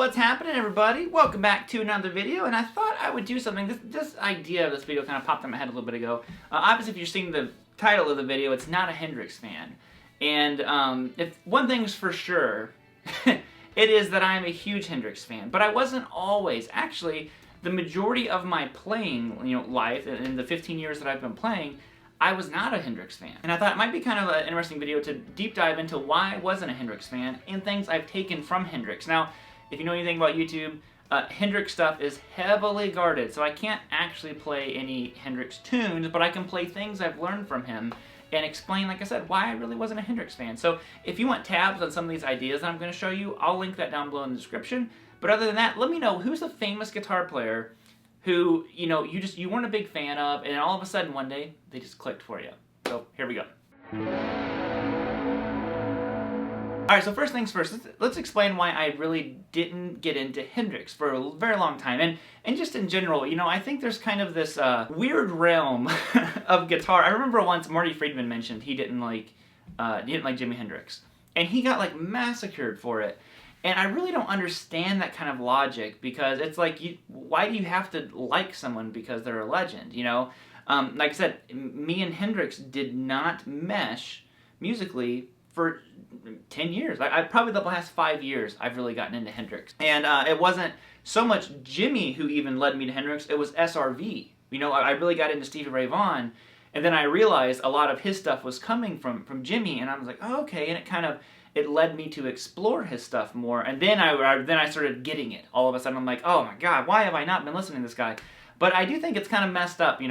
What's happening, everybody? Welcome back to another video, and I thought I would do something. This idea of this video kind of popped in my head a little bit ago. Obviously, if you're seeing the title of the video, it's not a Hendrix fan. And if one thing's for sure, it is that I'm a huge Hendrix fan. But I wasn't always. Actually, the majority of my playing, life, in the 15 years that I've been playing, I was not a Hendrix fan. And I thought it might be kind of an interesting video to deep dive into why I wasn't a Hendrix fan and things I've taken from Hendrix. Now, if you know anything about YouTube, Hendrix stuff is heavily guarded, so I can't actually play any Hendrix tunes, but I can play things I've learned from him and explain, like I said, why I really wasn't a Hendrix fan. So if you want tabs on some of these ideas that I'm going to show you, I'll link that down below in the description. But other than that, let me know who's a famous guitar player who, you weren't a big fan of, and all of a sudden one day, they just clicked for you. So here we go. Alright, so first things first, let's explain why I really didn't get into Hendrix for a very long time. And just in general, I think there's kind of this weird realm of guitar. I remember once Marty Friedman mentioned he didn't like Jimi Hendrix. And he got like massacred for it. And I really don't understand that kind of logic, because it's like, why do you have to like someone because they're a legend, Like I said, me and Hendrix did not mesh musically for 10 years. I probably the last 5 years I've really gotten into Hendrix. And it wasn't so much Jimmy who even led me to Hendrix, it was SRV. I really got into Stevie Ray Vaughan, and then I realized a lot of his stuff was coming from Jimmy, and I was like, oh, okay, and it led me to explore his stuff more, and then I started getting it. All of a sudden I'm like, oh my god, why have I not been listening to this guy? But I do think it's kind of messed up,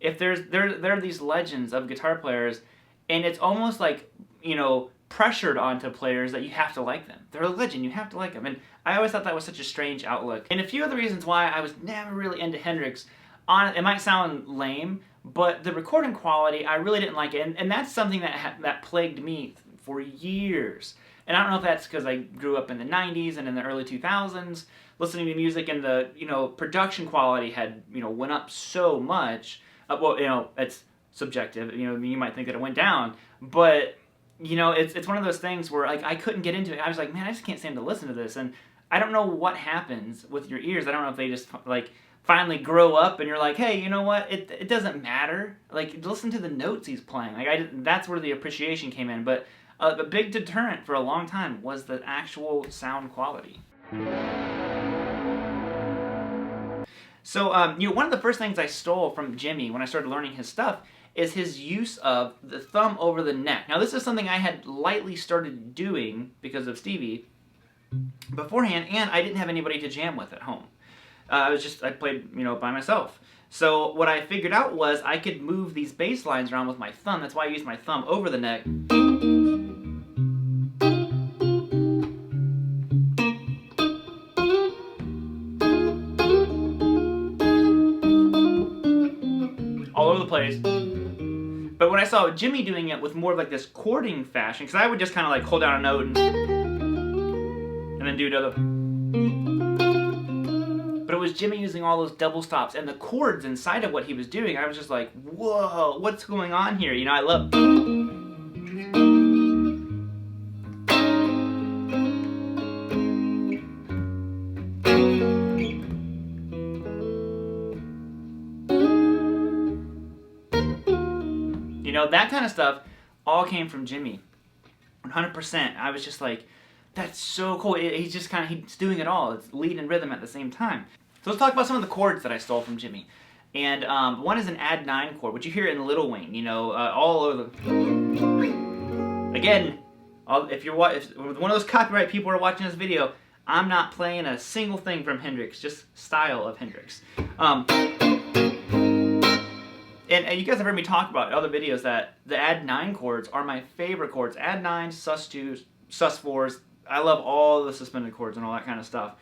if there are these legends of guitar players, and it's almost like, pressured onto players that you have to like them. They're a legend, you have to like them. And I always thought that was such a strange outlook. And a few of the reasons why I was never really into Hendrix, it might sound lame, but the recording quality, I really didn't like it. And that's something that plagued me for years. And I don't know if that's because I grew up in the 90s and in the early 2000s, listening to music, and the, production quality had, went up so much. It's subjective, you might think that it went down, but it's one of those things where I couldn't get into it. I was like, man, I just can't stand to listen to this. And I don't know what happens with your ears. I don't know if they just finally grow up and you're like, hey, you know what? It doesn't matter. Listen to the notes he's playing. That's where the appreciation came in. But the big deterrent for a long time was the actual sound quality. So, one of the first things I stole from Jimmy when I started learning his stuff is his use of the thumb over the neck. Now, this is something I had lightly started doing because of Stevie beforehand, and I didn't have anybody to jam with at home. I played, by myself. So what I figured out was I could move these bass lines around with my thumb. That's why I used my thumb over the neck. All over the place. But when I saw Jimmy doing it with more of this chording fashion, because I would just kind of hold down a note and then do another. But it was Jimmy using all those double stops and the chords inside of what he was doing. I was just like, whoa, what's going on here? I love. That kind of stuff all came from Jimmy. 100%. I was just like, that's so cool. He's just he's doing it all. It's lead and rhythm at the same time. So let's talk about some of the chords that I stole from Jimmy. And one is an add 9 chord, which you hear in Little Wing, all over the... Again, if one of those copyright people are watching this video, I'm not playing a single thing from Hendrix, just style of Hendrix. And you guys have heard me talk about in other videos that the add 9 chords are my favorite chords. Add 9, sus2, sus4s. I love all the suspended chords and all that kind of stuff.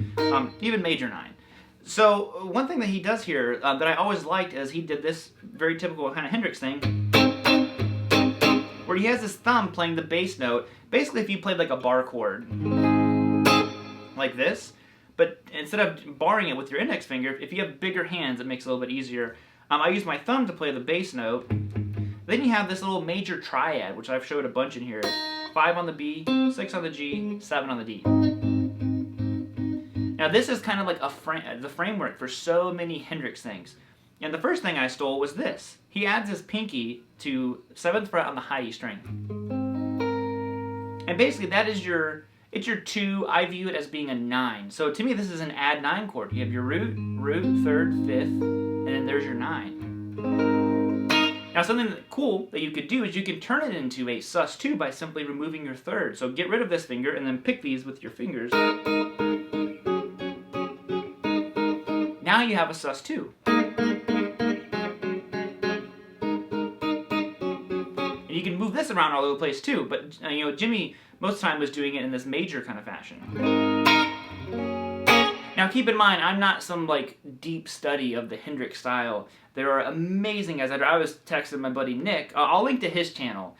Even major 9. So one thing that he does here that I always liked is he did this very typical kind of Hendrix thing, where he has his thumb playing the bass note. Basically, if you played like a bar chord, like this, but instead of barring it with your index finger, if you have bigger hands, it makes it a little bit easier. I use my thumb to play the bass note. Then you have this little major triad, which I've showed a bunch in here. 5 on the B, 6 on the G, 7 on the D. Now this is kind of like the framework for so many Hendrix things. And the first thing I stole was this. He adds his pinky to 7th fret on the high E string. And basically that is it's your 2, I view it as being a 9. So to me this is an add 9 chord. You have your root, 3rd, 5th, and then there's your 9. Now something cool that you could do is you could turn it into a sus2 by simply removing your 3rd. So get rid of this finger and then pick these with your fingers. Now you have a sus2. And you can move this around all over the place too, but you know, Jimmy most of the time was doing it in this major kind of fashion. Now keep in mind, I'm not some like deep study of the Hendrix style. There are amazing guys. I was texting my buddy Nick. I'll link to his channel.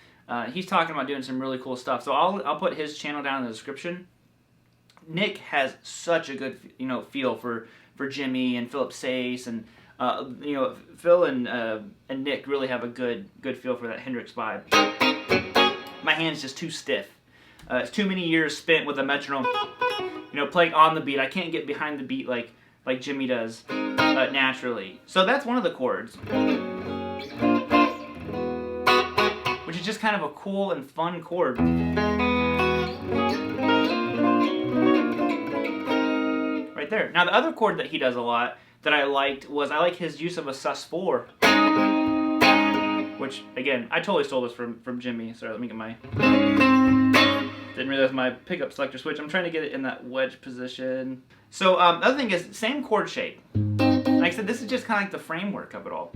He's talking about doing some really cool stuff. So I'll put his channel down in the description. Nick has such a good feel for Jimmy and Philip Sayce, and Phil and Nick really have a good feel for that Hendrix vibe. My hand's just too stiff. It's too many years spent with a metronome, playing on the beat. I can't get behind the beat like Jimmy does naturally. So that's one of the chords, which is just kind of a cool and fun chord. Right there. Now the other chord that he does a lot that I liked was I like his use of a sus4, which again I totally stole this from Jimmy. Sorry, let me get my. Didn't realize my pickup selector switch. I'm trying to get it in that wedge position. So the other thing is same chord shape. Like I said, this is just kind of like the framework of it all.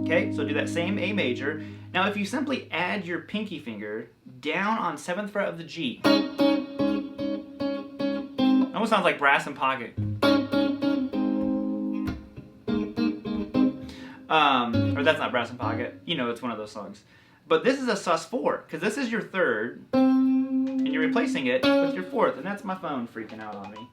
Okay, so do that same A major. Now if you simply add your pinky finger down on 7th fret of the G. Almost sounds like Brass in Pocket. Or that's not Brass in Pocket. It's one of those songs. But this is a sus4, because this is your 3rd, and you're replacing it with your 4th, and that's my phone freaking out on me.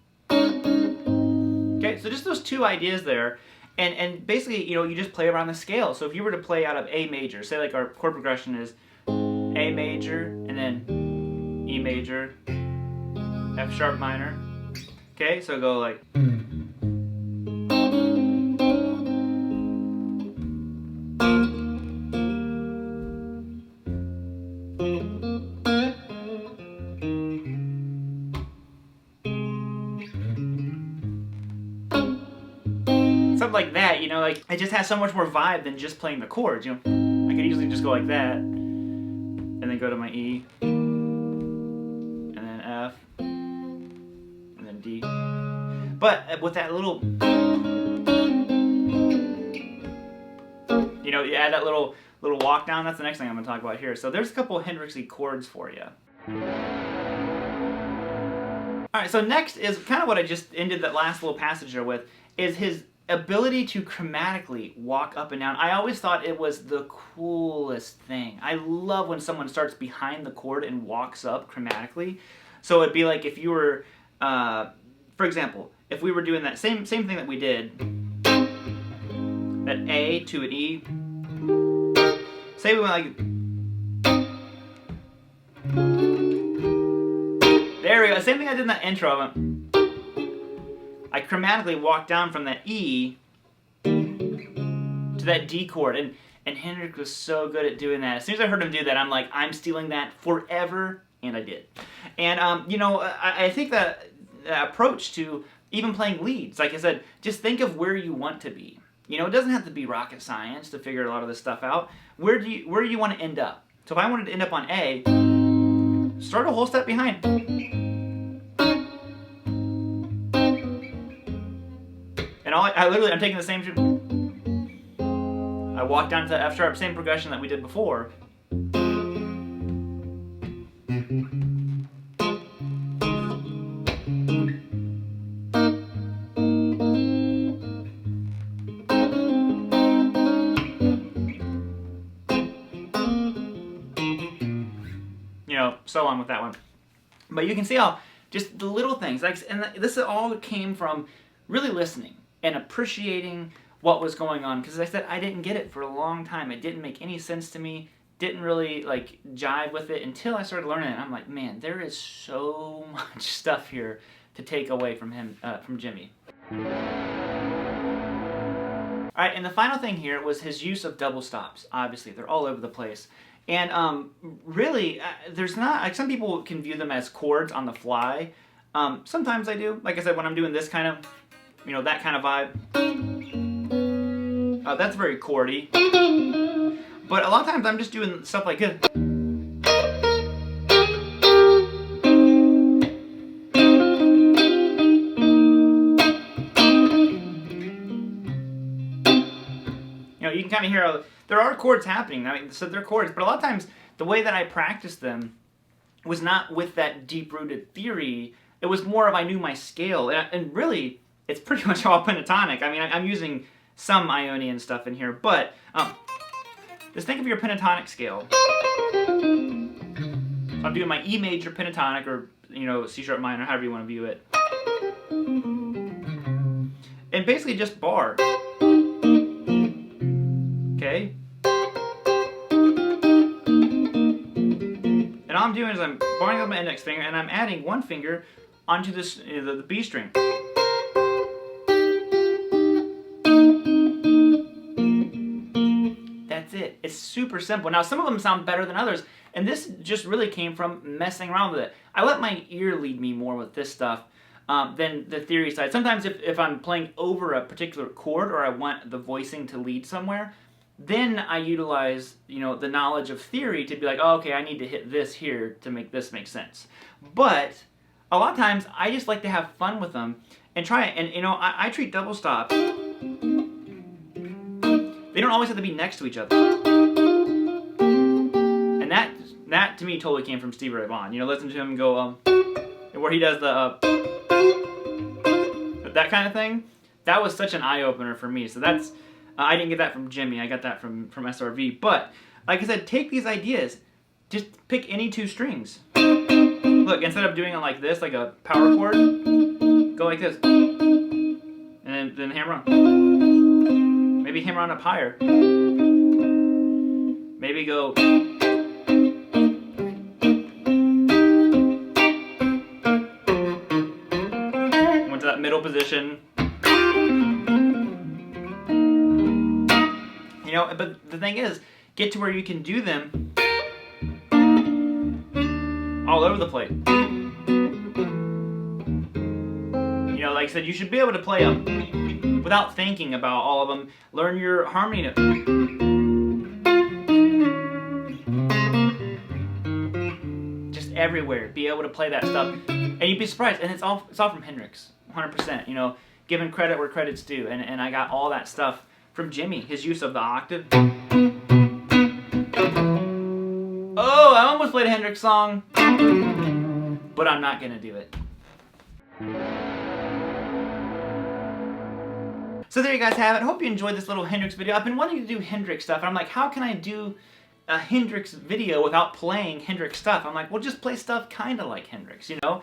Okay, so just those two ideas there, and basically, you just play around the scale. So if you were to play out of A major, say like our chord progression is A major, and then E major, F sharp minor. Okay, so go like... Something like that, like it just has so much more vibe than just playing the chords. I could easily just go like that, and then go to my E, and then F, and then D. But with that little, you add that little walk down. That's the next thing I'm going to talk about here. So there's a couple of Hendrix-y chords for you. All right, so next is kind of what I just ended that last little passage there with, is his ability to chromatically walk up and down. I always thought it was the coolest thing. I love when someone starts behind the chord and walks up chromatically. So it'd be like if you were, for example, if we were doing that same thing that we did, that A to an E. Say we went like, there we go. Same thing I did in that intro. I chromatically walked down from that E to that D chord, and Hendrix was so good at doing that. As soon as I heard him do that, I'm like, I'm stealing that forever, and I did. And I think that approach to even playing leads, like I said, just think of where you want to be. It doesn't have to be rocket science to figure a lot of this stuff out. Where do you want to end up? So if I wanted to end up on A, start a whole step behind. And I'm taking the same. I walk down to F sharp, same progression that we did before. So on with that one. But you can see how just the little things, and this all came from really listening and appreciating what was going on. Because as I said, I didn't get it for a long time. It didn't make any sense to me. Didn't really jive with it until I started learning it. I'm like, man, there is so much stuff here to take away from him, from Jimmy. Alright, and the final thing here was his use of double stops. Obviously, they're all over the place. And really, there's not, like, some people can view them as chords on the fly. Sometimes I do. Like I said, when I'm doing this kind of, you know, that kind of vibe. That's very chordy. But a lot of times I'm just doing stuff like this. You can kind of hear there are chords happening. I mean, so they're chords, but a lot of times the way that I practiced them was not with that deep-rooted theory. It was more of I knew my scale, and really, it's pretty much all pentatonic. I mean, I'm using some Ionian stuff in here, but just think of your pentatonic scale. So I'm doing my E major pentatonic, or you know, C sharp minor, however you want to view it, and basically just bar. Okay? And all I'm doing is I'm barring up my index finger and I'm adding one finger onto this, the B string. That's it. It's super simple. Now some of them sound better than others, and this just really came from messing around with it. I let my ear lead me more with this stuff than the theory side. Sometimes if I'm playing over a particular chord or I want the voicing to lead somewhere, then I utilize, you know, the knowledge of theory to be like, oh, okay, I need to hit this here to make this make sense. But a lot of times I just like to have fun with them and try it. And you know, I treat double stops. They don't always have to be next to each other. And that to me totally came from Stevie Ray Vaughan. You know, listen to him go where he does the that kind of thing. That was such an eye opener for me. So that's. I didn't get that from Jimmy, I got that from SRV. But, like I said, take these ideas, just pick any two strings. Look, instead of doing it like this, like a power chord, go like this. And then hammer on. Maybe hammer on up higher. Maybe go... Went to that middle position. You know, but the thing is, get to where you can do them all over the place. You know, like I said, you should be able to play them without thinking about all of them. Learn your harmony notes. Just everywhere, be able to play that stuff, and you'd be surprised. And it's all from Hendrix, 100%. You know, giving credit where credit's due, and I got all that stuff from Jimmy, his use of the octave. Oh, I almost played a Hendrix song, but I'm not gonna do it. So there you guys have it. Hope you enjoyed this little Hendrix video. I've been wanting to do Hendrix stuff, and I'm like, how can I do a Hendrix video without playing Hendrix stuff? I'm like, well, just play stuff kind of like Hendrix, you know?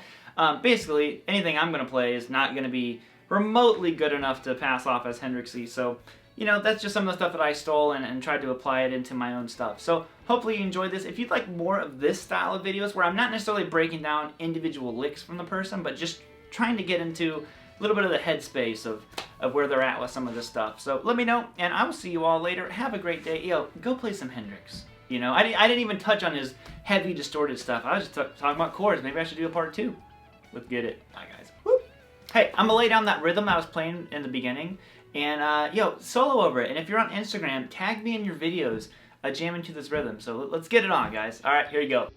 Basically, anything I'm gonna play is not gonna be remotely good enough to pass off as Hendrixy, so you know, that's just some of the stuff that I stole and tried to apply it into my own stuff. So hopefully you enjoyed this. If you'd like more of this style of videos where I'm not necessarily breaking down individual licks from the person, but just trying to get into a little bit of the headspace of where they're at with some of this stuff. So let me know, and I will see you all later. Have a great day. Yo, go play some Hendrix. You know, I didn't even touch on his heavy distorted stuff. I was just talking about chords. Maybe I should do a part 2. Let's get it. Bye, guys. Woo. Hey, I'm gonna lay down that rhythm I was playing in the beginning. And, yo, solo over it. And if you're on Instagram, tag me in your videos jamming to this rhythm. So let's get it on, guys. All right, here you go.